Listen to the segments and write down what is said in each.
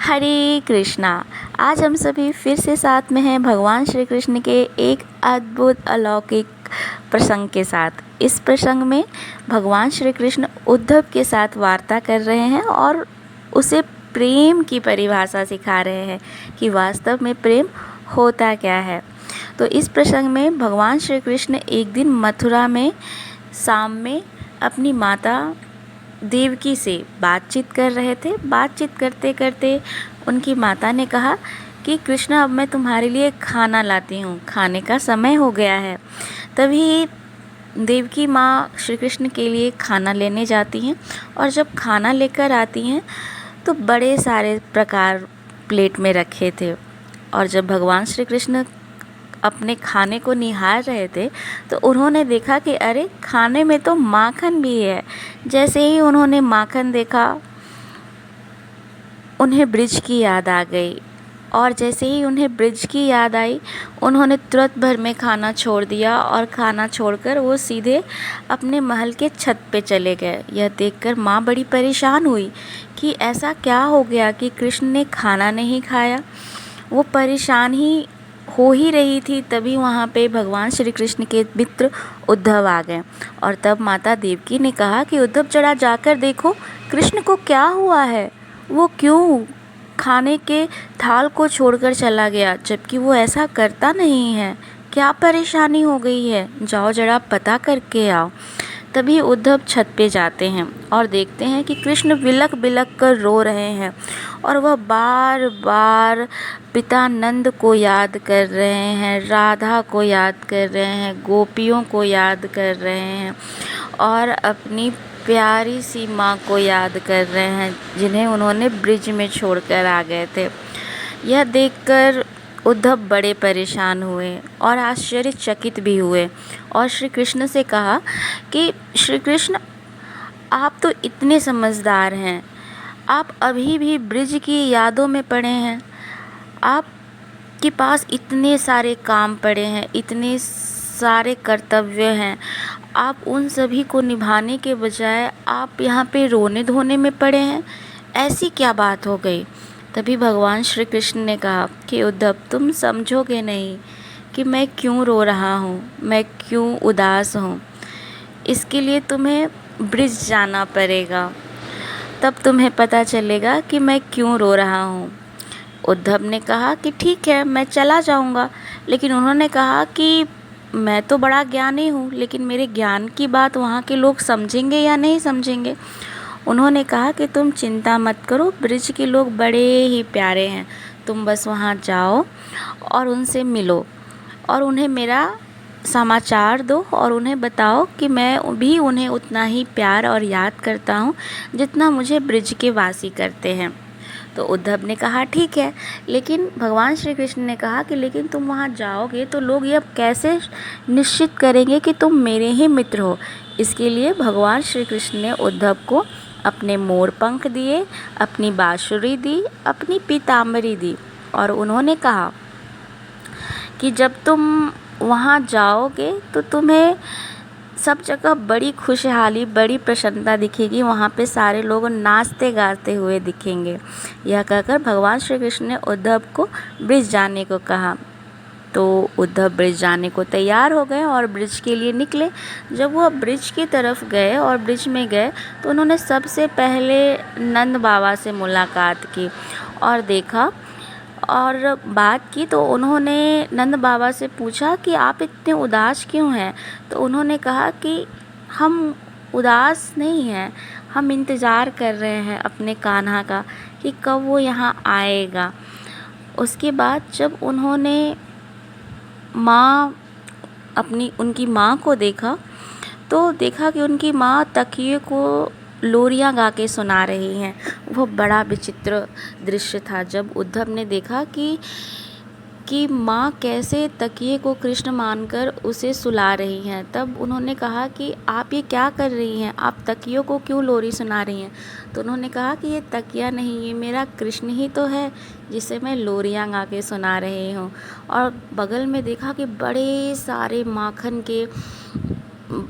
हरे कृष्णा। आज हम सभी फिर से साथ में हैं भगवान श्री कृष्ण के एक अद्भुत अलौकिक प्रसंग के साथ। इस प्रसंग में भगवान श्री कृष्ण उद्धव के साथ वार्ता कर रहे हैं और उसे प्रेम की परिभाषा सिखा रहे हैं कि वास्तव में प्रेम होता क्या है। तो इस प्रसंग में भगवान श्री कृष्ण एक दिन मथुरा में शाम में अपनी माता देवकी से बातचीत कर रहे थे। बातचीत करते करते उनकी माता ने कहा कि कृष्णा, अब मैं तुम्हारे लिए खाना लाती हूँ, खाने का समय हो गया है। तभी देवकी माँ श्री कृष्ण के लिए खाना लेने जाती हैं और जब खाना लेकर आती हैं तो बड़े सारे प्रकार प्लेट में रखे थे। और जब भगवान श्री कृष्ण अपने खाने को निहार रहे थे तो उन्होंने देखा कि अरे, खाने में तो माखन भी है। जैसे ही उन्होंने माखन देखा उन्हें ब्रिज की याद आ गई और जैसे ही उन्हें ब्रिज की याद आई उन्होंने तुरंत भर में खाना छोड़ दिया और खाना छोड़कर वो सीधे अपने महल के छत पे चले गए। यह देखकर माँ बड़ी परेशान हुई कि ऐसा क्या हो गया कि कृष्ण ने खाना नहीं खाया। वो परेशान ही हो ही रही थी, तभी वहाँ पे भगवान श्री कृष्ण के मित्र उद्धव आ गए और तब माता देवकी ने कहा कि उद्धव, जरा जाकर देखो कृष्ण को क्या हुआ है, वो क्यों खाने के थाल को छोड़कर चला गया, जबकि वो ऐसा करता नहीं है। क्या परेशानी हो गई है, जाओ जरा पता करके आओ। तभी उद्धव छत पे जाते हैं और देखते हैं कि कृष्ण बिलख बिलख कर रो रहे हैं और वह बार बार पिता नंद को याद कर रहे हैं, राधा को याद कर रहे हैं, गोपियों को याद कर रहे हैं और अपनी प्यारी सी माँ को याद कर रहे हैं जिन्हें उन्होंने ब्रिज में छोड़कर आ गए थे। यह देखकर उद्धव बड़े परेशान हुए और आश्चर्यचकित भी हुए और श्री कृष्ण से कहा कि श्री कृष्ण, आप तो इतने समझदार हैं, आप अभी भी ब्रिज की यादों में पड़े हैं। आपके पास इतने सारे काम पड़े हैं, इतने सारे कर्तव्य हैं, आप उन सभी को निभाने के बजाय आप यहाँ पे रोने धोने में पड़े हैं। ऐसी क्या बात हो गई। तभी भगवान श्री कृष्ण ने कहा कि उद्धव, तुम समझोगे नहीं कि मैं क्यों रो रहा हूँ, मैं क्यों उदास हूँ। इसके लिए तुम्हें ब्रिज जाना पड़ेगा, तब तुम्हें पता चलेगा कि मैं क्यों रो रहा हूँ। उद्धव ने कहा कि ठीक है, मैं चला जाऊँगा। लेकिन उन्होंने कहा कि मैं तो बड़ा ज्ञानी हूँ, लेकिन मेरे ज्ञान की बात वहाँ के लोग समझेंगे या नहीं समझेंगे। उन्होंने कहा कि तुम चिंता मत करो, ब्रिज के लोग बड़े ही प्यारे हैं, तुम बस वहाँ जाओ और उनसे मिलो और उन्हें मेरा समाचार दो और उन्हें बताओ कि मैं भी उन्हें उतना ही प्यार और याद करता हूँ जितना मुझे ब्रिज के वासी करते हैं। तो उद्धव ने कहा ठीक है, लेकिन भगवान श्री कृष्ण ने कहा कि लेकिन तुम वहाँ जाओगे तो लोग ये कैसे निश्चित करेंगे कि तुम मेरे ही मित्र हो। इसके लिए भगवान श्री कृष्ण ने उद्धव को अपने मोर पंख दिए, अपनी बांसुरी दी, अपनी पीताम्बरी दी और उन्होंने कहा कि जब तुम वहाँ जाओगे तो तुम्हें सब जगह बड़ी खुशहाली, बड़ी प्रसन्नता दिखेगी, वहाँ पे सारे लोग नाचते गाते हुए दिखेंगे। यह कहकर भगवान श्री कृष्ण ने उद्धव को ब्रिज जाने को कहा। तो उद्धव ब्रिज जाने को तैयार हो गए और ब्रिज के लिए निकले। जब वह ब्रिज की तरफ गए और ब्रिज में गए तो उन्होंने सबसे पहले नंद बाबा से मुलाकात की और देखा और बात की। तो उन्होंने नंद बाबा से पूछा कि आप इतने उदास क्यों हैं। तो उन्होंने कहा कि हम उदास नहीं हैं, हम इंतज़ार कर रहे हैं अपने कान्हा का कि कब वो यहाँ आएगा। उसके बाद जब उन्होंने उनकी माँ को देखा तो देखा कि उनकी माँ तकिए को लोरियां गा के सुना रही हैं। वह बड़ा विचित्र दृश्य था। जब उद्धव ने देखा कि माँ कैसे तकिए को कृष्ण मानकर उसे सुला रही हैं, तब उन्होंने कहा कि आप ये क्या कर रही हैं, आप तकियों को क्यों लोरी सुना रही हैं। तो उन्होंने कहा कि ये तकिया नहीं, ये मेरा कृष्ण ही तो है जिसे मैं लोरियां गा के सुना रही हूँ। और बगल में देखा कि बड़े सारे माखन के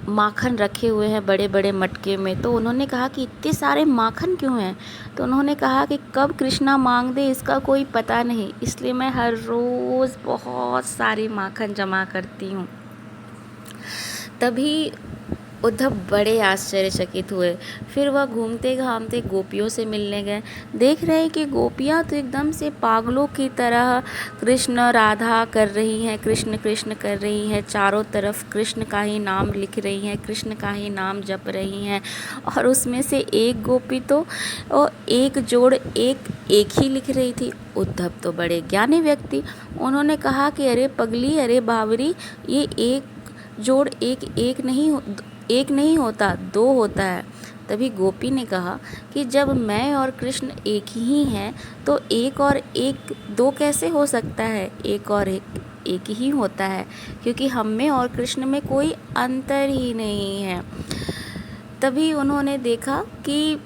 माखन रखे हुए हैं बड़े बड़े मटके में। तो उन्होंने कहा कि इतने सारे माखन क्यों हैं? तो उन्होंने कहा कि कब कृष्णा मांग दे इसका कोई पता नहीं, इसलिए मैं हर रोज़ बहुत सारी माखन जमा करती हूँ। तभी उद्धव बड़े आश्चर्यचकित हुए। फिर वह घूमते घामते गोपियों से मिलने गए। देख रहे हैं कि गोपियाँ तो एकदम से पागलों की तरह कृष्ण राधा कर रही हैं, कृष्ण कृष्ण कर रही हैं, चारों तरफ कृष्ण का ही नाम लिख रही हैं, कृष्ण का ही नाम जप रही हैं। और उसमें से एक गोपी तो एक जोड़ एक ही लिख रही थी। उद्धव तो बड़े ज्ञानी व्यक्ति, उन्होंने कहा कि अरे पगली, अरे बावरी, ये एक जोड़ एक नहीं होता, दो होता है। तभी गोपी ने कहा कि जब मैं और कृष्ण एक ही हैं तो एक और एक दो कैसे हो सकता है? एक और एक ही होता है, क्योंकि हम में और कृष्ण में कोई अंतर ही नहीं है। तभी उन्होंने देखा कि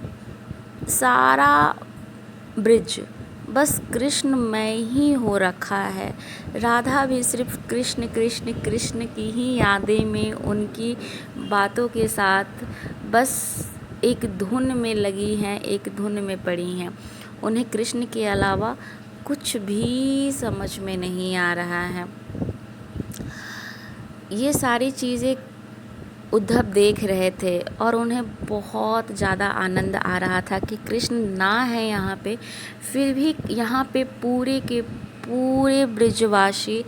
सारा ब्रिज बस कृष्णमय ही हो रखा है। राधा भी सिर्फ कृष्ण कृष्ण कृष्ण की ही यादें में, उनकी बातों के साथ बस एक धुन में लगी हैं, एक धुन में पड़ी हैं। उन्हें कृष्ण के अलावा कुछ भी समझ में नहीं आ रहा है। ये सारी चीज़ें उद्धव देख रहे थे और उन्हें बहुत ज़्यादा आनंद आ रहा था कि कृष्ण ना है यहाँ पे, फिर भी यहाँ पे पूरे के पूरे ब्रिजवासी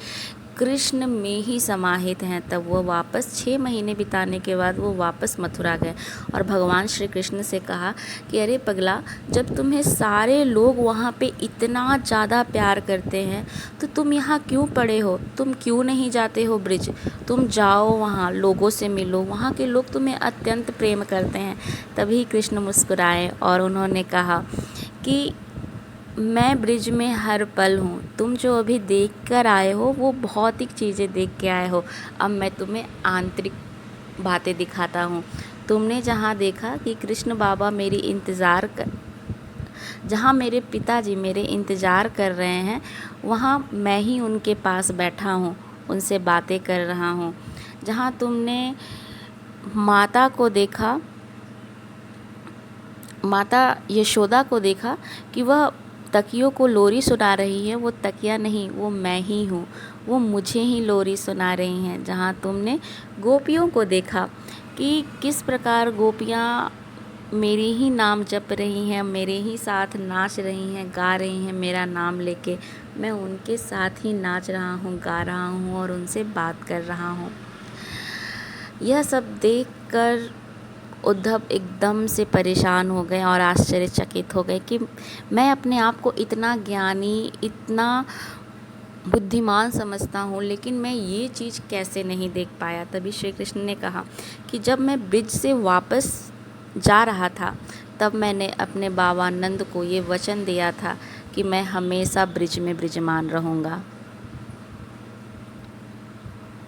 कृष्ण में ही समाहित हैं। तब वो वापस 6 महीने बिताने के बाद वो वापस मथुरा गए और भगवान श्री कृष्ण से कहा कि अरे पगला, जब तुम्हें सारे लोग वहाँ पे इतना ज़्यादा प्यार करते हैं तो तुम यहाँ क्यों पड़े हो? तुम क्यों नहीं जाते हो ब्रिज? तुम जाओ, वहाँ लोगों से मिलो, वहाँ के लोग तुम्हें अत्यंत प्रेम करते हैं। तभी कृष्ण मुस्कुराए और उन्होंने कहा कि मैं ब्रिज में हर पल हूँ। तुम जो अभी देख कर आए हो वो भौतिक चीज़ें देख के आए हो, अब मैं तुम्हें आंतरिक बातें दिखाता हूँ। तुमने जहाँ देखा कि कृष्ण बाबा जहाँ मेरे पिताजी मेरे इंतज़ार कर रहे हैं, वहाँ मैं ही उनके पास बैठा हूँ, उनसे बातें कर रहा हूँ। जहाँ तुमने माता को देखा, माता यशोदा को देखा कि वह तकियों को लोरी सुना रही है, वो तकिया नहीं, वो मैं ही हूँ, वो मुझे ही लोरी सुना रही हैं। जहाँ तुमने गोपियों को देखा कि किस प्रकार गोपियाँ मेरे ही नाम जप रही हैं, मेरे ही साथ नाच रही हैं, गा रही हैं मेरा नाम लेके, मैं उनके साथ ही नाच रहा हूँ, गा रहा हूँ और उनसे बात कर रहा हूँ। यह सब देखकर उद्धव एकदम से परेशान हो गए और आश्चर्यचकित हो गए कि मैं अपने आप को इतना ज्ञानी, इतना बुद्धिमान समझता हूँ, लेकिन मैं ये चीज़ कैसे नहीं देख पाया। तभी श्री कृष्ण ने कहा कि जब मैं ब्रिज से वापस जा रहा था तब मैंने अपने बाबा नंद को ये वचन दिया था कि मैं हमेशा ब्रिज में विराजमान रहूँगा।